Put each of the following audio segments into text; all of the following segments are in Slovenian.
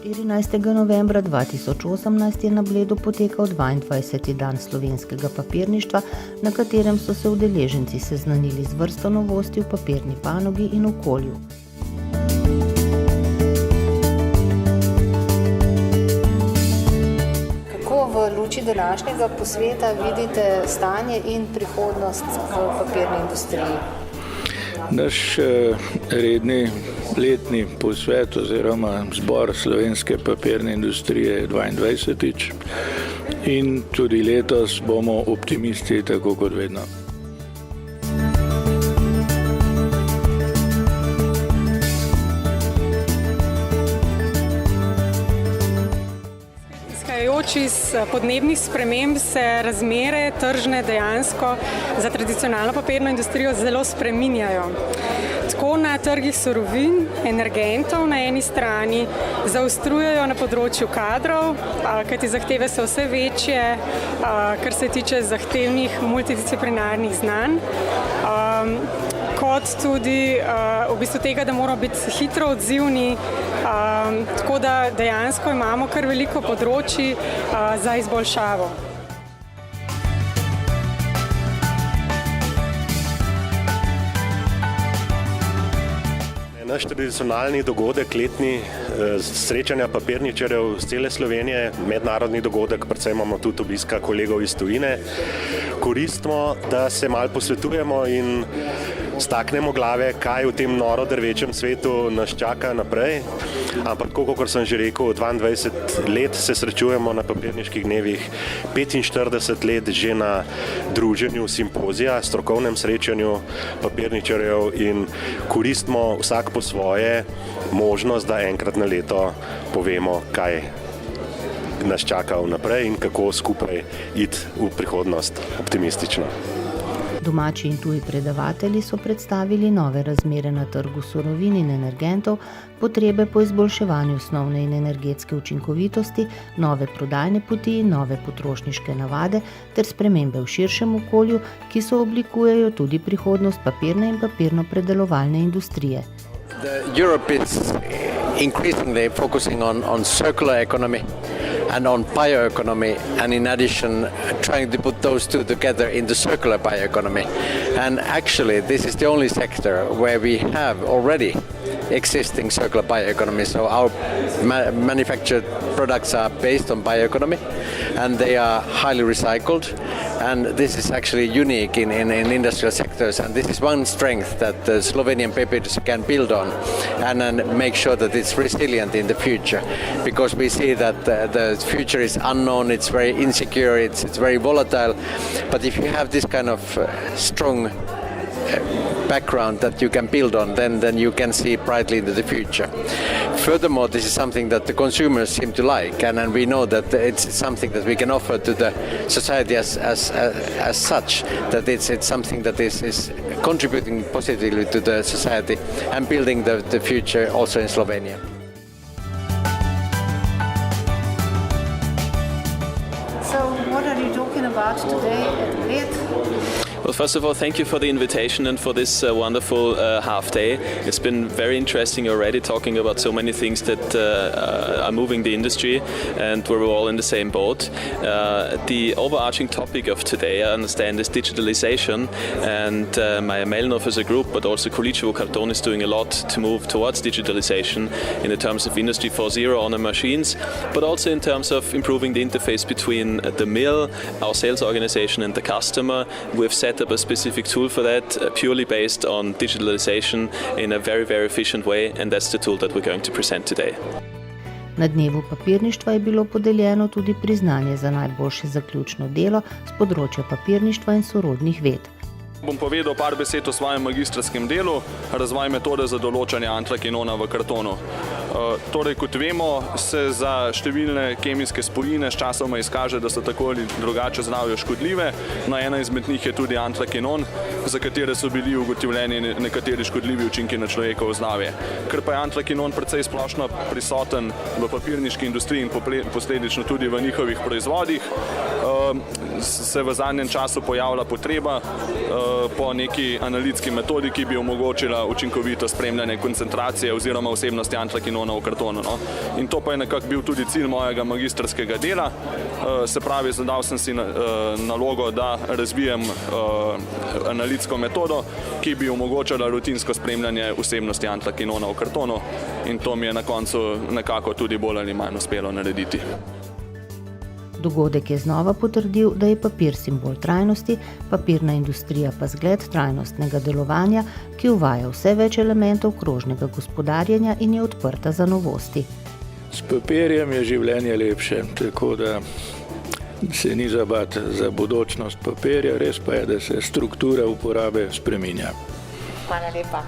14. novembra 2018 je na Bledu potekal 22. dan slovenskega papirništva, na katerem so se udeleženci seznanili z vrsto novosti v papirni panogi in okolju. Kako v luči današnjega posveta vidite stanje in prihodnost v papirni industriji? Naš redni letni posvet oziroma zbor slovenske papirne industrije je 22. in tudi letos bomo optimisti, tako kot vedno. Iz podnebnih sprememb se razmere tržne dejansko za tradicionalno papirno industrijo zelo spreminjajo. Tako na trgih surovin, energentov na eni strani zaostrujejo na področju kadrov, kajti zahteve so vse večje, kar se tiče zahtevnih multidisciplinarnih znanj, kot tudi v bistvu tega, da moramo biti hitro odzivni, tako da dejansko imamo kar veliko področji za izboljšavo. Naš tradicionalni dogodek, letni srečanja papirničarjev z cele Slovenije, mednarodni dogodek, predvsem imamo tudi obiska kolegov iz tujine, koristimo, da se malo posvetujemo in staknemo glave, kaj v tem noro drvečem svetu nas čaka naprej. Ampak, kot sem že rekel, 22 let se srečujemo na papirniških dnevih, 45 let že na druženju simpozija, strokovnem srečanju papirničarjev in koristimo vsak po svoje možnost, da enkrat na leto povemo, kaj nas čaka vnaprej in kako skupaj iti v prihodnost optimistično. Domači in tuji predavatelji so predstavili nove razmere na trgu surovin in energentov, potrebe po izboljševanju osnovne in energetske učinkovitosti, nove prodajne poti in nove potrošniške navade ter spremembe v širšem okolju, ki so oblikujejo tudi prihodnost papirne in papirno-predelovalne industrije. Europe is increasingly focusing on circular economy and on bioeconomy, and in addition trying to put those two together in the circular bioeconomy. And actually this is the only sector where we have already existing circular bioeconomy. So our manufactured products are based on bioeconomy and they are highly recycled, and this is actually unique in industrial sectors, and this is one strength that the Slovenian paper industry can build on and make sure that it's resilient in the future, because we see that the future is unknown, it's very insecure, it's very volatile, but if you have this kind of strong background that you can build on, then you can see brightly into the future. Furthermore, this is something that the consumers seem to like, and we know that it's something that we can offer to the society as such, that it's something that is contributing positively to the society and building the future also in Slovenia. So, what are you talking about today at Bled? Well, first of all, thank you for the invitation and for this wonderful half day. It's been very interesting already, talking about so many things that are moving the industry, and we're all in the same boat. The overarching topic of today, I understand, is digitalization, and Meyer Melnhof as a group, but also Količevo Karton is doing a lot to move towards digitalization in the terms of Industry 4.0 on the machines, but also in terms of improving the interface between the mill, our sales organization, and the customer. We've set up a specific tool for that, purely based on digitalization in a very, very efficient way, and that's the tool that we're going to present today. Na dnevu papirništva je bilo podeljeno tudi priznanje za najboljše zaključno delo z področja papirništva in sorodnih ved. Bom povedal par besed o svojem magistrskem delu, razvoj metode za določanje antrakinona v kartonu. Torej, kot vemo, se za številne kemijske spojine s časoma izkaže, da so tako ali drugače zdravju škodljive. Ena izmed njih je tudi antrakinon, za katere so bili ugotovljeni nekateri škodljivi učinki na človekovo zdravje. Ker pa je antrakinon precej splošno prisoten v papirniški industriji in posledično tudi v njihovih proizvodih, se v zadnjem času pojavila potreba po neki analitski metodi, ki bi omogočila učinkovito spremljanje koncentracije oziroma vsebnosti antrakinona v kartonu. No. In to pa je nekako bil tudi cilj mojega magistrskega dela. Se pravi, zadal sem si nalogo, da razvijem analitsko metodo, ki bi omogočala rutinsko spremljanje vsebnosti antrakinona v kartonu, in to mi je na koncu nekako tudi bolj ali manj uspelo narediti. Dogodek je znova potrdil, da je papir simbol trajnosti, papirna industrija pa zgled trajnostnega delovanja, ki uvaja vse več elementov krožnega gospodarjenja in je odprta za novosti. S papirjem je življenje lepše, tako da se ni zabati za bodočnost papirja, res pa je, da se struktura uporabe spreminja. Hvala lepa.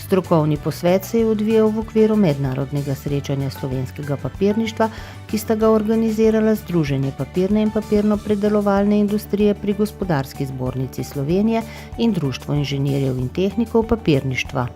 Strokovni posvet se je odvijal v okviru mednarodnega srečanja slovenskega papirništva, ki sta ga organizirala Združenje papirne in papirno-predelovalne industrije pri Gospodarski zbornici Slovenije in Društvo inženirjev in tehnikov papirništva.